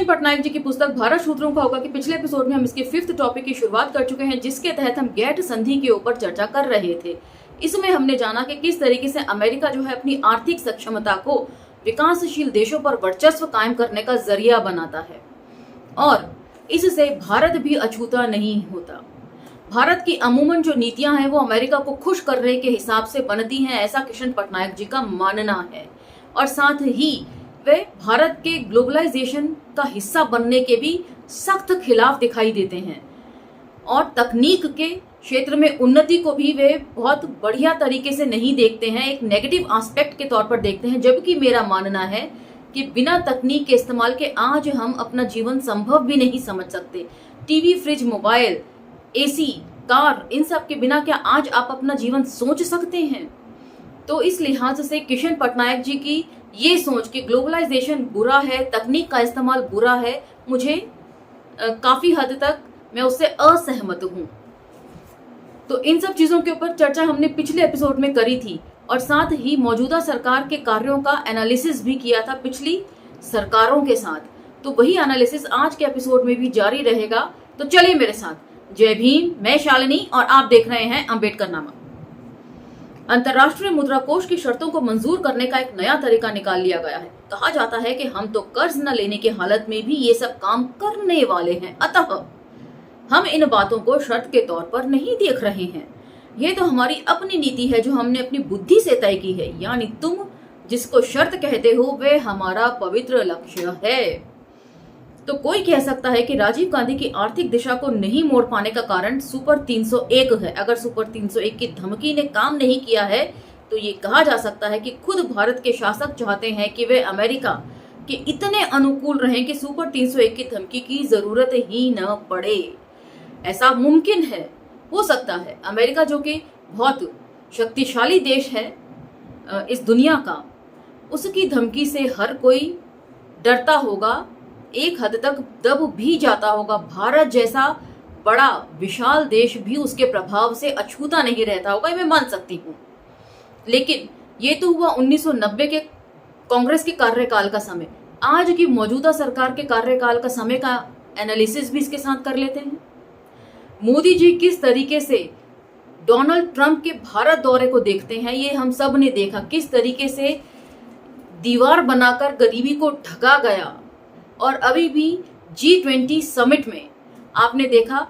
किशन पटनायक जी की पुस्तक भारत सूत्रों का होगा कि पिछले एपिसोड में हम इसके 5th टॉपिक की शुरुआत कर चुके हैं, जिसके तहत हम गैट संधि के ऊपर चर्चा कर रहे थे। इसमें हमने जाना कि किस तरीके से अमेरिका जो है अपनी आर्थिक सक्षमता को विकासशील देशों पर वर्चस्व कायम करने का जरिया बनाता है और इससे भारत भी अछूता नहीं होता। भारत की अमूमन जो नीतियां हैं वो अमेरिका को खुश करने के हिसाब से बनती हैं, ऐसा किशन पटनायक जी का मानना है। और साथ ही वे भारत के ग्लोबलाइजेशन का हिस्सा बनने के भी सख्त खिलाफ दिखाई देते हैं और तकनीक के क्षेत्र में उन्नति को भी वे बहुत बढ़िया तरीके से नहीं देखते हैं, एक नेगेटिव एस्पेक्ट के तौर पर देखते हैं। जबकि मेरा मानना है कि बिना तकनीक के इस्तेमाल के आज हम अपना जीवन संभव भी नहीं समझ सकते। TV, fridge, mobile, AC, car, इन सब के बिना क्या आज आप अपना जीवन सोच सकते हैं? तो इस लिहाज से किशन पटनायक जी की ये सोच कि ग्लोबलाइजेशन बुरा है, तकनीक का इस्तेमाल बुरा है, मुझे काफी हद तक मैं उससे असहमत हूं। तो इन सब चीजों के ऊपर चर्चा हमने पिछले एपिसोड में करी थी और साथ ही मौजूदा सरकार के कार्यों का एनालिसिस भी किया था पिछली सरकारों के साथ। तो वही एनालिसिस आज के एपिसोड में भी जारी रहेगा। तो चलिए मेरे साथ। जय भीम, मैं शालिनी और आप देख रहे हैं अम्बेडकरनामा। अंतर्राष्ट्रीय मुद्रा कोष की शर्तों को मंजूर करने का एक नया तरीका निकाल लिया गया है। कहा जाता है कि हम तो कर्ज न लेने की हालत में भी ये सब काम करने वाले हैं, अतः हम इन बातों को शर्त के तौर पर नहीं देख रहे हैं। ये तो हमारी अपनी नीति है जो हमने अपनी बुद्धि से तय की है, यानी तुम जिसको शर्त कहते हो वे हमारा पवित्र लक्ष्य है। तो कोई कह सकता है कि राजीव गांधी की आर्थिक दिशा को नहीं मोड़ पाने का कारण सुपर 301 है। अगर सुपर 301 की धमकी ने काम नहीं किया है तो ये कहा जा सकता है कि खुद भारत के शासक चाहते हैं कि वे अमेरिका के इतने अनुकूल रहें कि सुपर 301 की धमकी की जरूरत ही न पड़े। ऐसा मुमकिन है, हो सकता है। अमेरिका जो कि बहुत शक्तिशाली देश है इस दुनिया का, उसकी धमकी से हर कोई डरता होगा, एक हद तक दब भी जाता होगा। भारत जैसा बड़ा विशाल देश भी उसके प्रभाव से अछूता नहीं रहता होगा, ये मैं मान सकती हूँ। लेकिन ये तो हुआ 1990 के कांग्रेस के कार्यकाल का समय। आज की मौजूदा सरकार के कार्यकाल का समय का एनालिसिस भी इसके साथ कर लेते हैं। मोदी जी किस तरीके से डोनाल्ड ट्रंप के भारत दौरे को देखते हैं, ये हम सब ने देखा। किस तरीके से दीवार बनाकर गरीबी को ढका गया और अभी भी G20 समिट में आपने देखा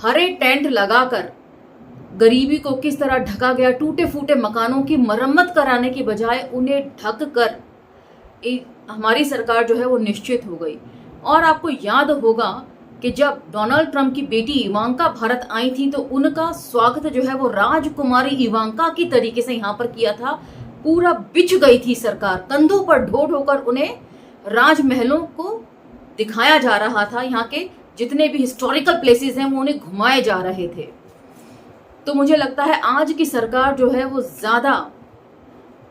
हरे टेंट लगाकर गरीबी को किस तरह ढका गया। टूटे फूटे मकानों की मरम्मत कराने की बजाय उन्हें ढक कर हमारी सरकार जो है वो निश्चित हो गई। और आपको याद होगा कि जब डोनाल्ड ट्रंप की बेटी इवांका भारत आई थी तो उनका स्वागत जो है वो राजकुमारी इवांका की तरीके से यहाँ पर किया था। पूरा बिछ गई थी सरकार, कंधों पर ढो ढोकर उन्हें राजमहलों को दिखाया जा रहा था। यहाँ के जितने भी हिस्टोरिकल प्लेसेस हैं वो उन्हें घुमाए जा रहे थे। तो मुझे लगता है आज की सरकार जो है वो ज्यादा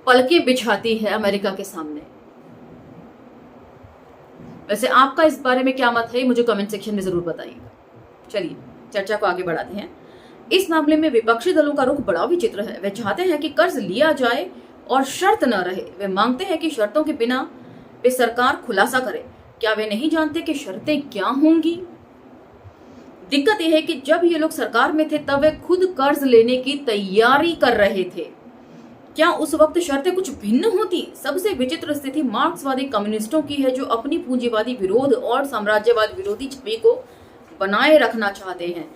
पलकें बिछाती है अमेरिका के सामने। वैसे आपका इस बारे में क्या मत है, मुझे कमेंट सेक्शन में जरूर बताइएगा। चलिए चर्चा को आगे बढ़ाते हैं। इस मामले में विपक्षी दलों का रुख बड़ा विचित्र है। वे चाहते हैं कि कर्ज लिया जाए और शर्त न रहे। वे मांगते हैं कि शर्तों के बिना वे सरकार खुलासा करे। क्या वे नहीं जानते कि शर्तें क्या होंगी? दिक्कत यह है कि जब ये लोग सरकार में थे तब वे खुद कर्ज लेने की तैयारी कर रहे थे। क्या उस वक्त शर्तें कुछ भिन्न होती? सबसे विचित्र स्थिति मार्क्सवादी कम्युनिस्टों की है, जो अपनी पूंजीवादी विरोध और साम्राज्यवाद विरोधी छवि को बनाए रखना चाहते हैं।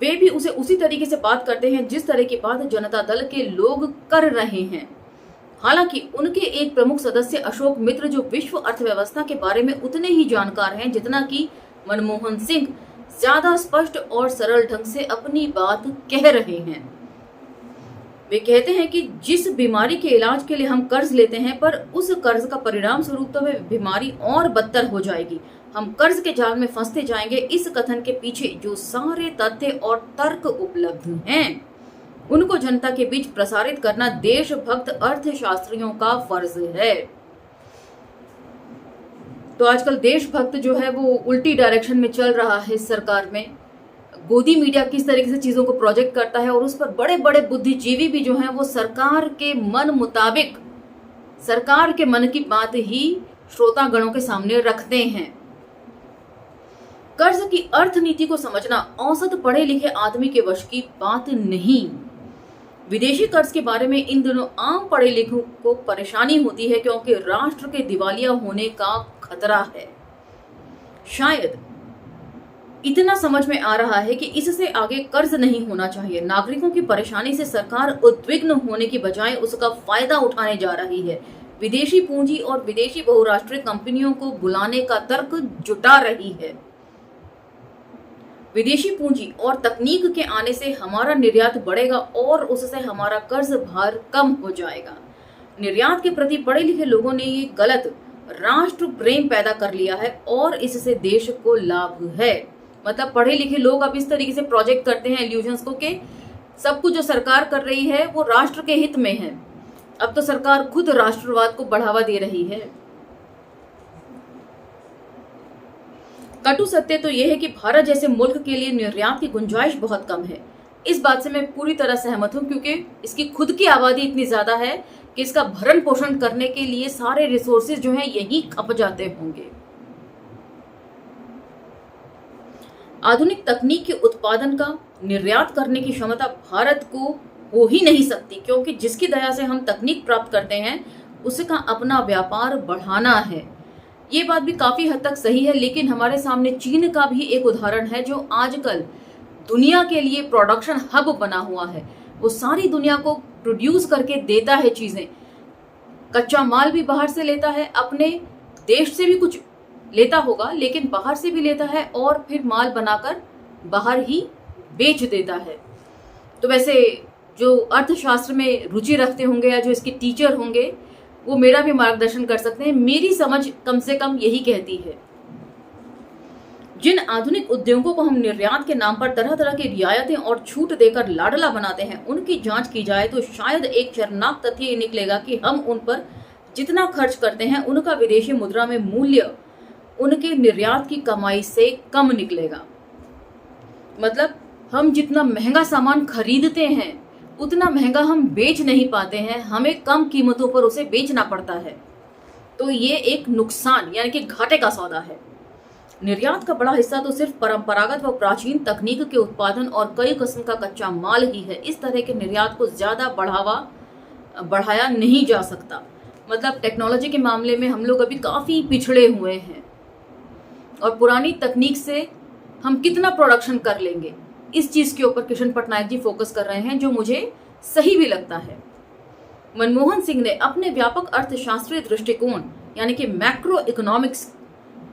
वे भी उसे उसी तरीके से बात करते हैं जिस तरह की बात जनता दल के लोग कर रहे हैं। हालांकि उनके एक प्रमुख सदस्य अशोक मित्र, जो विश्व अर्थव्यवस्था के बारे में उतने ही जानकार हैं जितना कि मनमोहन सिंह, ज्यादा स्पष्ट और सरल ढंग से अपनी बात कह रहे हैं। वे कहते हैं कि जिस बीमारी के इलाज के लिए हम कर्ज लेते हैं, पर उस कर्ज का परिणाम स्वरूप तो वह बीमारी और बदतर हो जाएगी, हम कर्ज के जाल में फंसते जाएंगे। इस कथन के पीछे जो सारे तथ्य और तर्क उपलब्ध हैं उनको जनता के बीच प्रसारित करना देशभक्त अर्थशास्त्रियों का फर्ज है। तो आजकल देशभक्त जो है वो उल्टी डायरेक्शन में चल रहा है सरकार में। गोदी मीडिया किस तरीके से चीजों को प्रोजेक्ट करता है और उस पर बड़े बड़े बुद्धिजीवी भी जो हैं वो सरकार के मन मुताबिक, सरकार के मन की बात ही श्रोतागणों के सामने रखते हैं। कर्ज की अर्थनीति को समझना औसत पढ़े लिखे आदमी के वश की बात नहीं। विदेशी कर्ज के बारे में इन दिनों आम पढ़े लिखों को परेशानी होती है क्योंकि राष्ट्र के दिवालिया होने का खतरा है। शायद इतना समझ में आ रहा है कि इससे आगे कर्ज नहीं होना चाहिए। नागरिकों की परेशानी से सरकार उद्विग्न होने की बजाय उसका फायदा उठाने जा रही है। विदेशी पूंजी और विदेशी बहुराष्ट्रीय कंपनियों को बुलाने का तर्क जुटा रही है। विदेशी पूंजी और तकनीक के आने से हमारा निर्यात बढ़ेगा और उससे हमारा कर्ज भार कम हो जाएगा। निर्यात के प्रति पढ़े लिखे लोगों ने ये गलत राष्ट्र प्रेम पैदा कर लिया है और इससे देश को लाभ है। मतलब पढ़े लिखे लोग अब इस तरीके से प्रोजेक्ट करते हैं इल्यूजन्स को कि सब कुछ जो सरकार कर रही है वो राष्ट्र के हित में है। अब तो सरकार खुद राष्ट्रवाद को बढ़ावा दे रही है। कटु सत्य तो यह है कि भारत जैसे मुल्क के लिए निर्यात की गुंजाइश बहुत कम है। इस बात से मैं पूरी तरह सहमत हूं क्योंकि इसकी खुद की आबादी इतनी ज्यादा है कि इसका भरण पोषण करने के लिए सारे रिसोर्सेज जो हैं यही खप जाते होंगे। आधुनिक तकनीक के उत्पादन का निर्यात करने की क्षमता भारत को हो ही नहीं सकती क्योंकि जिसकी दया से हम तकनीक प्राप्त करते हैं उसका अपना व्यापार बढ़ाना है। ये बात भी काफी हद तक सही है, लेकिन हमारे सामने चीन का भी एक उदाहरण है जो आजकल दुनिया के लिए प्रोडक्शन हब बना हुआ है। वो सारी दुनिया को प्रोड्यूस करके देता है चीजें, कच्चा माल भी बाहर से लेता है, अपने देश से भी कुछ लेता होगा लेकिन बाहर से भी लेता है और फिर माल बनाकर बाहर ही बेच देता है। तो वैसे जो अर्थशास्त्र में रुचि रखते होंगे या जो इसके टीचर होंगे वो मेरा भी मार्गदर्शन कर सकते हैं। मेरी समझ कम से कम यही कहती है, जिन आधुनिक उद्योगों को हम निर्यात के नाम पर तरह तरह की रियायतें और छूट देकर लाडला बनाते हैं उनकी जांच की जाए तो शायद एक शर्मनाक तथ्य ये निकलेगा कि हम उन पर जितना खर्च करते हैं उनका विदेशी मुद्रा में मूल्य उनके निर्यात की कमाई से कम निकलेगा। मतलब हम जितना महंगा सामान खरीदते हैं उतना महंगा हम बेच नहीं पाते हैं, हमें कम कीमतों पर उसे बेचना पड़ता है। तो ये एक नुकसान यानी कि घाटे का सौदा है। निर्यात का बड़ा हिस्सा तो सिर्फ परंपरागत व प्राचीन तकनीक के उत्पादन और कई किस्म का कच्चा माल ही है। इस तरह के निर्यात को ज्यादा बढ़ाया नहीं जा सकता। मतलब टेक्नोलॉजी के मामले में हम लोग अभी काफी पिछड़े हुए हैं और पुरानी तकनीक से हम कितना प्रोडक्शन कर लेंगे इस चीज के ऊपर किशन पटनायक जी फोकस कर रहे हैं, जो मुझे सही भी लगता है। मनमोहन सिंह ने अपने व्यापक अर्थशास्त्रीय दृष्टिकोण यानी कि मैक्रो इकोनॉमिक्स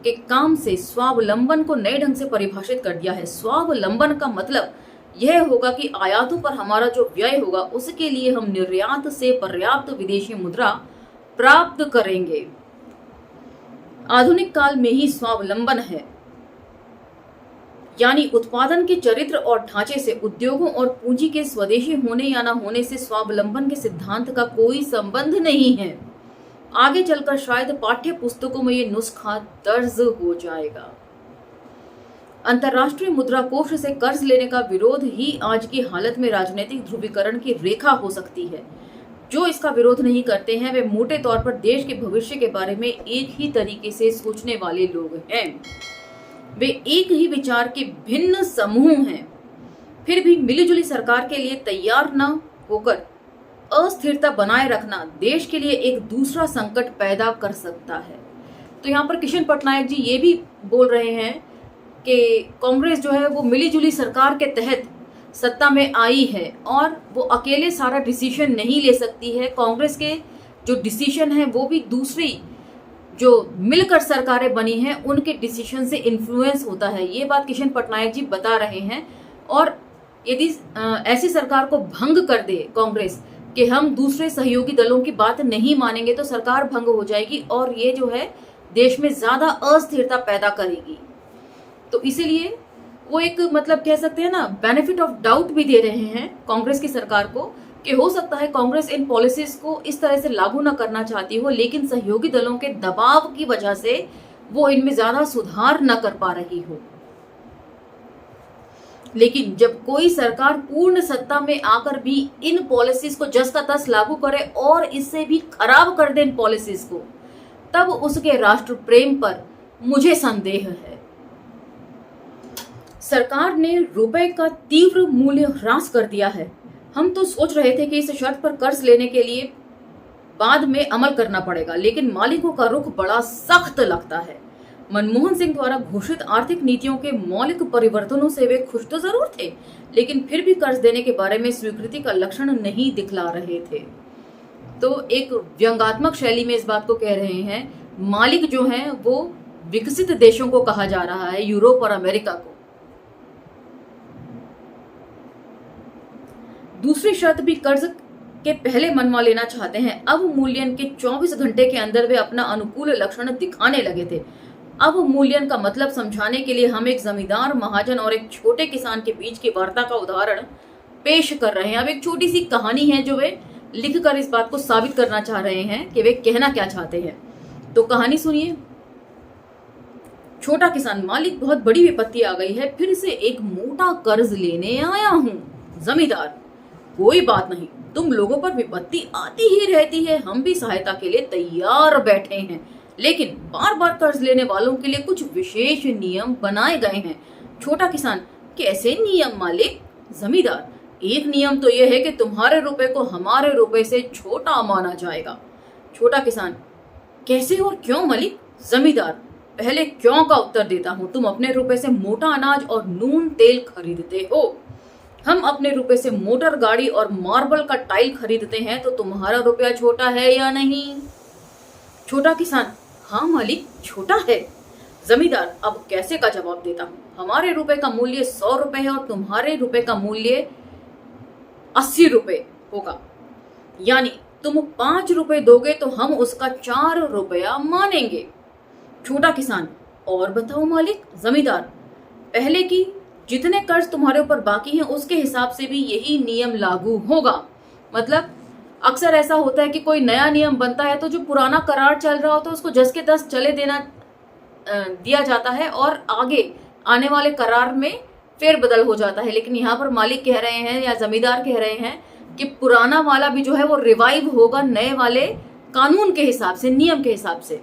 के काम से स्वावलंबन को नए ढंग से परिभाषित कर दिया है। स्वावलंबन का मतलब यह होगा कि आयातों पर हमारा जो व्यय होगा उसके लिए हम निर्यात से पर्याप्त विदेशी मुद्रा प्राप्त करेंगे। आधुनिक काल में ही स्वावलंबन है, यानी उत्पादन के चरित्र और ढांचे से उद्योगों और पूंजी के स्वदेशी होने या न होने से स्वावलंबन के सिद्धांत का कोई संबंध नहीं है। आगे चलकर शायद पाठ्य पुस्तकों में ये नुस्खा दर्ज हो जाएगा। अंतर्राष्ट्रीय मुद्रा कोष से कर्ज लेने का विरोध ही आज की हालत में राजनीतिक ध्रुवीकरण की रेखा हो सकती है। जो इसका विरोध नहीं करते हैं वे मोटे तौर पर देश के भविष्य के बारे में एक ही तरीके से सोचने वाले लोग हैं। वे एक ही विचार के भिन्न समूह हैं, फिर भी मिलीजुली सरकार के लिए तैयार न होकर अस्थिरता बनाए रखना देश के लिए एक दूसरा संकट पैदा कर सकता है। तो यहाँ पर किशन पटनायक जी ये भी बोल रहे हैं कि कांग्रेस जो है वो मिलीजुली सरकार के तहत सत्ता में आई है और वो अकेले सारा डिसीजन नहीं ले सकती है। कांग्रेस के जो डिसीजन है वो भी दूसरी जो मिलकर सरकारें बनी हैं उनके डिसीजन से इन्फ्लुएंस होता है। ये बात किशन पटनायक जी बता रहे हैं। और यदि ऐसी सरकार को भंग कर दे कांग्रेस कि हम दूसरे सहयोगी दलों की बात नहीं मानेंगे तो सरकार भंग हो जाएगी और ये जो है देश में ज्यादा अस्थिरता पैदा करेगी। तो इसीलिए वो एक मतलब कह सकते हैं ना बेनिफिट ऑफ डाउट भी दे रहे हैं कांग्रेस की सरकार को कि हो सकता है कांग्रेस इन पॉलिसीज को इस तरह से लागू न करना चाहती हो, लेकिन सहयोगी दलों के दबाव की वजह से वो इनमें ज्यादा सुधार न कर पा रही हो। लेकिन जब कोई सरकार पूर्ण सत्ता में आकर भी इन पॉलिसीज को जस का तस लागू करे और इससे भी खराब कर दे इन पॉलिसीज को, तब उसके राष्ट्र प्रेम पर मुझे संदेह है। सरकार ने रुपए का तीव्र मूल्य ह्रास कर दिया है। हम तो सोच रहे थे कि इस शर्त पर कर्ज लेने के लिए बाद में अमल करना पड़ेगा, लेकिन मालिकों का रुख बड़ा सख्त लगता है। मनमोहन सिंह द्वारा घोषित आर्थिक नीतियों के मौलिक परिवर्तनों से वे खुश तो जरूर थे, लेकिन फिर भी कर्ज देने के बारे में स्वीकृति का लक्षण नहीं दिखला रहे थे। तो एक व्यंग्यात्मक शैली में इस बात को कह रहे हैं, मालिक जो हैं वो विकसित देशों को कहा जा रहा है, यूरोप और अमेरिका को। दूसरी शर्त भी कर्ज के पहले मनवा लेना चाहते हैं। अवमूल्यन के 24 घंटे के अंदर वे अपना अनुकूल लक्षण दिखाने लगे थे। अवमूल्यन का मतलब समझाने के लिए हम एक जमींदार महाजन और एक छोटे किसान के बीच की वार्ता का उदाहरण पेश कर रहे हैं। अब एक छोटी सी कहानी है जो वे लिखकर इस बात को साबित करना चाह रहे हैं कि वे कहना क्या चाहते हैं। तो कहानी सुनिए। छोटा किसान, मालिक बहुत बड़ी विपत्ति आ गई है, फिर से एक मोटा कर्ज लेने आया हूँ। जमींदार, कोई बात नहीं, तुम लोगों पर विपत्ति आती ही रहती है, हम भी सहायता के लिए तैयार बैठे हैं, लेकिन बार बार कर्ज लेने वालों के लिए कुछ विशेष नियम बनाए गए हैं। छोटा किसान, कैसे नियम मालिक? जमींदार, एक नियम तो यह है कि तुम्हारे रुपए को हमारे रुपए से छोटा माना जाएगा। छोटा किसान, कैसे और क्यों मालिक? जमींदार, पहले क्यों का उत्तर देता हूँ। तुम अपने रुपए से मोटा अनाज और नून तेल खरीदते हो, हम अपने रुपए से मोटर गाड़ी और मार्बल का टाइल खरीदते हैं, तो तुम्हारा रुपया छोटा है या नहीं? छोटा किसान, हाँ मालिक, छोटा है। जमींदार, अब कैसे का जवाब देता हूँ। हमारे रुपए का मूल्य 100 रुपए है और तुम्हारे रुपए का मूल्य 80 रुपए होगा, यानी तुम 5 रुपए दोगे तो हम उसका 4 रुपया मानेंगे। छोटा किसान, और बताओ मालिक? जमींदार, पहले की जितने कर्ज तुम्हारे ऊपर बाकी हैं उसके हिसाब से भी यही नियम लागू होगा। मतलब अक्सर ऐसा होता है कि कोई नया नियम बनता है तो जो पुराना करार चल रहा होता है उसको जस के तस चले दिया जाता है और आगे आने वाले करार में फेरबदल हो जाता है। लेकिन यहाँ पर मालिक कह रहे हैं या जमींदार कह रहे हैं कि पुराना वाला भी जो है वो रिवाइव होगा नए वाले कानून के हिसाब से, नियम के हिसाब से।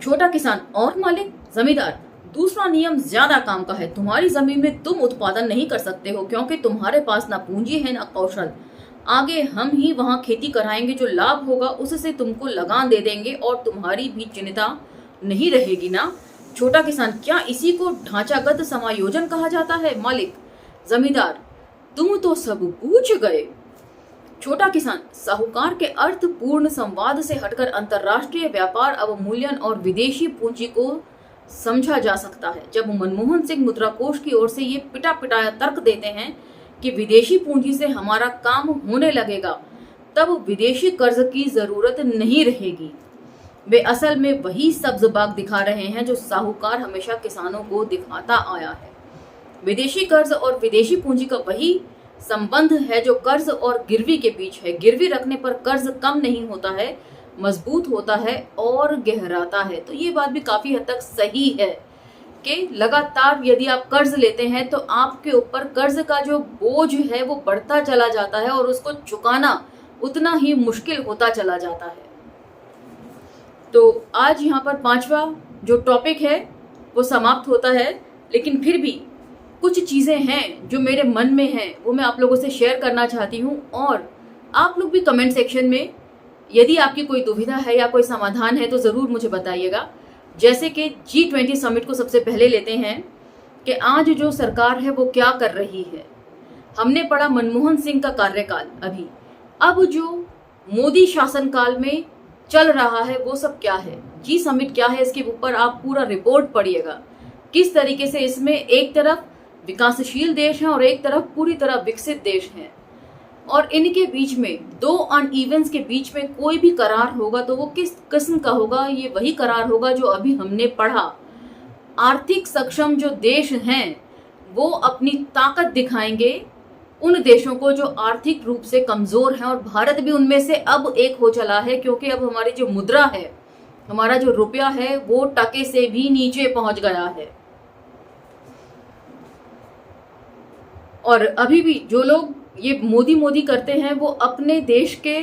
छोटा किसान, और मालिक? जमींदार, दूसरा नियम ज्यादा काम का है। तुम्हारी जमीन में तुम उत्पादन नहीं कर सकते हो क्योंकि तुम्हारे पास ना पूंजी है ना कौशल। आगे हम ही वहां खेती कराएंगे, जो लाभ होगा उससे तुमको लगान दे देंगे और तुम्हारी भी चिंता नहीं रहेगी ना। छोटा किसान, क्या इसी को ढांचागत समायोजन कहा जाता है मालिक? जमींदार, तुम तो सब पूछ गए। छोटा किसान, साहूकार के अर्थपूर्ण संवाद से हटकर अंतरराष्ट्रीय व्यापार, अवमूल्यन और विदेशी पूंजी को समझा जा सकता है। जब मनमोहन सिंह मुद्रा कोष की ओर से ये पिटा पिटाया तर्क देते हैं कि विदेशी पूंजी से हमारा काम होने लगेगा, तब विदेशी कर्ज की जरूरत नहीं रहेगी। वे असल में वही सब्ज बाग दिखा रहे हैं जो साहूकार हमेशा किसानों को दिखाता आया है। विदेशी कर्ज और विदेशी पूंजी का वही संबंध है जो कर्ज और गिरवी के बीच है। गिरवी रखने पर कर्ज कम नहीं होता है, मजबूत होता है और गहराता है। तो ये बात भी काफी हद तक सही है कि लगातार यदि आप कर्ज लेते हैं तो आपके ऊपर कर्ज का जो बोझ है वो बढ़ता चला जाता है और उसको चुकाना उतना ही मुश्किल होता चला जाता है। तो आज यहाँ पर 5वां जो टॉपिक है वो समाप्त होता है, लेकिन फिर भी कुछ चीजें हैं जो मेरे मन में हैं, वो मैं आप लोगों से शेयर करना चाहती हूँ। और आप लोग भी कमेंट सेक्शन में यदि आपकी कोई दुविधा है या कोई समाधान है तो ज़रूर मुझे बताइएगा। जैसे कि G20 समिट को सबसे पहले लेते हैं कि आज जो सरकार है वो क्या कर रही है। हमने पढ़ा मनमोहन सिंह का कार्यकाल, अभी अब जो मोदी शासनकाल में चल रहा है वो सब क्या है, G समिट क्या है, इसके ऊपर आप पूरा रिपोर्ट पढ़िएगा। किस तरीके से इसमें एक तरफ विकासशील देश हैं और एक तरफ पूरी तरह विकसित देश हैं, और इनके बीच में दो अनइवन्स के बीच में कोई भी करार होगा तो वो किस किस्म का होगा। ये वही करार होगा जो अभी हमने पढ़ा। आर्थिक सक्षम जो देश हैं वो अपनी ताकत दिखाएंगे उन देशों को जो आर्थिक रूप से कमजोर हैं, और भारत भी उनमें से अब एक हो चला है, क्योंकि अब हमारी जो मुद्रा है, हमारा जो रुपया है वो टके से भी नीचे पहुंच गया है। और अभी भी जो लोग ये मोदी मोदी करते हैं वो अपने देश के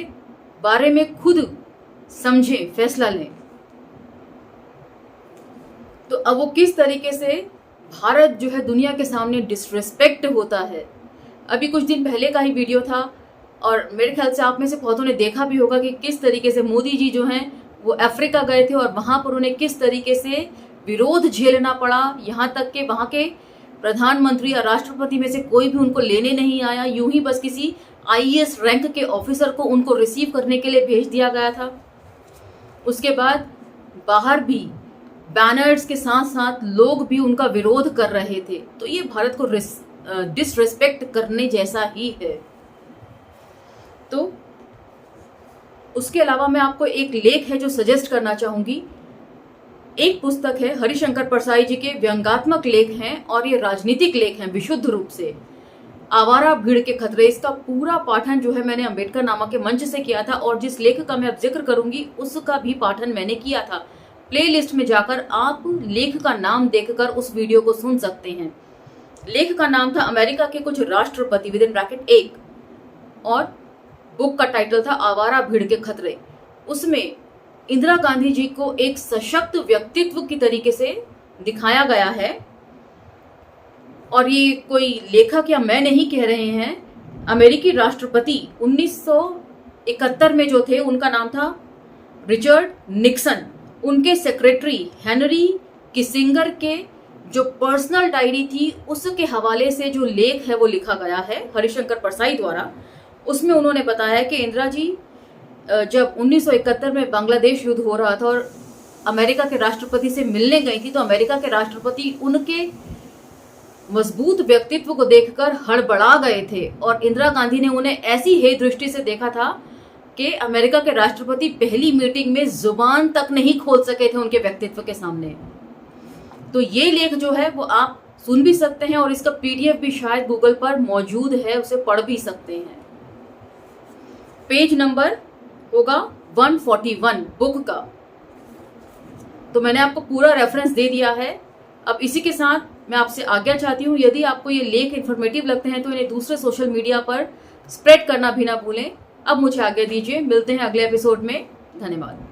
बारे में खुद समझें, फैसला लें। तो अब वो किस तरीके से भारत जो है दुनिया के सामने डिसरिस्पेक्ट होता है। अभी कुछ दिन पहले का ही वीडियो था और मेरे ख्याल से आप में से बहुतों ने देखा भी होगा कि किस तरीके से मोदी जी जो हैं वो अफ्रीका गए थे और वहाँ पर उन्हें किस तरीके से विरोध झेलना पड़ा। यहाँ तक कि वहाँ के प्रधानमंत्री या राष्ट्रपति में से कोई भी उनको लेने नहीं आया, यूं ही बस किसी आईएएस रैंक के ऑफिसर को उनको रिसीव करने के लिए भेज दिया गया था। उसके बाद बाहर भी बैनर्स के साथ साथ लोग भी उनका विरोध कर रहे थे। तो ये भारत को डिसरिस्पेक्ट करने जैसा ही है। तो उसके अलावा मैं आपको एक लेख है जो सजेस्ट करना चाहूंगी। एक पुस्तक है हरिशंकर परसाई जी के व्यंग्यात्मक लेख हैं और ये राजनीतिक लेख हैं विशुद्ध रूप से। आवारा भीड़ के खतरे, इसका पूरा पाठन जो है मैंने अंबेडकर नामा के मंच से किया था और जिस लेख का मैं अब जिक्र करूंगी उसका भी पाठन मैंने किया था। प्लेलिस्ट में जाकर आप लेख का नाम देखकर उस वीडियो को सुन सकते हैं। लेख का नाम था अमेरिका के कुछ राष्ट्रपति (1) और बुक का टाइटल था आवारा भीड़ के खतरे। उसमें इंदिरा गांधी जी को एक सशक्त व्यक्तित्व की तरीके से दिखाया गया है और ये कोई लेखक या मैं नहीं कह रहे हैं। अमेरिकी राष्ट्रपति 1971 में जो थे उनका नाम था रिचर्ड निक्सन। उनके सेक्रेटरी हेनरी किसिंगर के जो पर्सनल डायरी थी उसके हवाले से जो लेख है वो लिखा गया है हरिशंकर परसाई द्वारा। उसमें उन्होंने बताया कि इंदिरा जी जब 1971 में बांग्लादेश युद्ध हो रहा था और अमेरिका के राष्ट्रपति से मिलने गई थी तो अमेरिका के राष्ट्रपति उनके मजबूत व्यक्तित्व को देखकर हड़बड़ा गए थे और इंदिरा गांधी ने उन्हें ऐसी हे दृष्टि से देखा था कि अमेरिका के राष्ट्रपति पहली मीटिंग में जुबान तक नहीं खोल सके थे उनके व्यक्तित्व के सामने। तो ये लेख जो है वो आप सुन भी सकते हैं और इसका पीडीएफ भी शायद गूगल पर मौजूद है, उसे पढ़ भी सकते हैं। पेज नंबर होगा 141 बुक का। तो मैंने आपको पूरा रेफरेंस दे दिया है। अब इसी के साथ मैं आपसे आज्ञा चाहती हूँ, यदि आपको ये लेख इन्फॉर्मेटिव लगते हैं तो इन्हें दूसरे सोशल मीडिया पर स्प्रेड करना भी ना भूलें। अब मुझे आज्ञा दीजिए, मिलते हैं अगले एपिसोड में। धन्यवाद।